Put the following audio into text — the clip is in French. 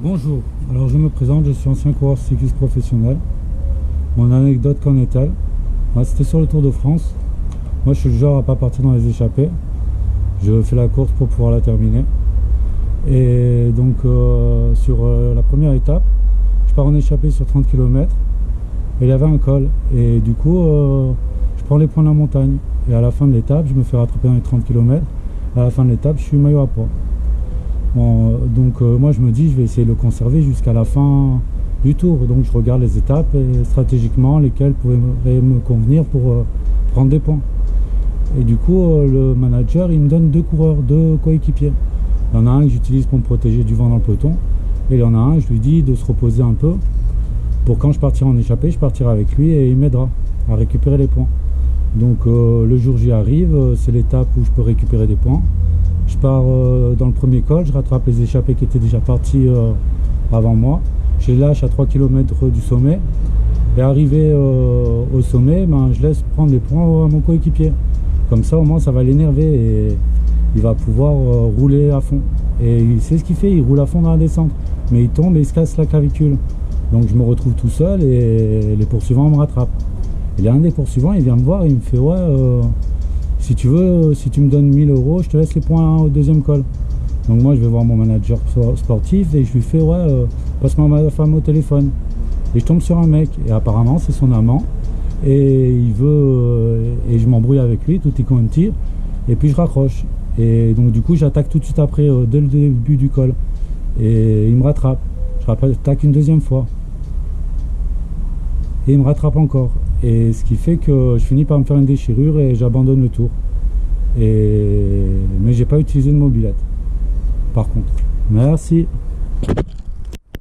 Bonjour, alors je me présente, je suis ancien coureur cycliste professionnel. Mon anecdote qu'en est-elle? C'était sur le Tour de France. Moi je suis le genre à pas partir dans les échappées. Je fais la course pour pouvoir la terminer. Et donc sur la première étape, je pars en échappée sur 30 km. Et il y avait un col. Et du coup, je prends les points de la montagne. Et à la fin de l'étape, je me fais rattraper dans les 30 km. À la fin de l'étape, je suis maillot à poids. Bon, donc moi je me dis je vais essayer de le conserver jusqu'à la fin du tour, donc je regarde les étapes et stratégiquement lesquelles pourraient me convenir pour prendre des points. Et du coup le manager il me donne deux coureurs, deux coéquipiers. Il y en a un que j'utilise pour me protéger du vent dans le peloton et il y en a un je lui dis de se reposer un peu pour quand je partirai en échappée, je partirai avec lui et il m'aidera à récupérer les points. Donc le jour J arrive, c'est l'étape où je peux récupérer des points. Je pars dans le premier col, je rattrape les échappés qui étaient déjà partis avant moi. Je les lâche à 3 km du sommet. Et arrivé au sommet, je laisse prendre les points à mon coéquipier. Comme ça, au moins, ça va l'énerver et il va pouvoir rouler à fond. Et c'est ce qu'il fait, il roule à fond dans la descente. Mais il tombe et il se casse la clavicule. Donc je me retrouve tout seul et les poursuivants me rattrapent. Et l'un des poursuivants, il vient me voir et il me fait « Ouais, si tu veux, si tu me donnes 1000 €, je te laisse les points au deuxième col. » Donc moi je vais voir mon manager sportif et je lui fais « Ouais, passe-moi ma femme au téléphone. » Et je tombe sur un mec et apparemment c'est son amant et il veut et je m'embrouille avec lui, tout est quanti et puis je raccroche. Et donc du coup j'attaque tout de suite après dès le début du col et il me rattrape. Je attaque une deuxième fois et il me rattrape encore. Et ce qui fait que je finis par me faire une déchirure et j'abandonne le tour. Mais j'ai pas utilisé de mobilette. Par contre. Merci.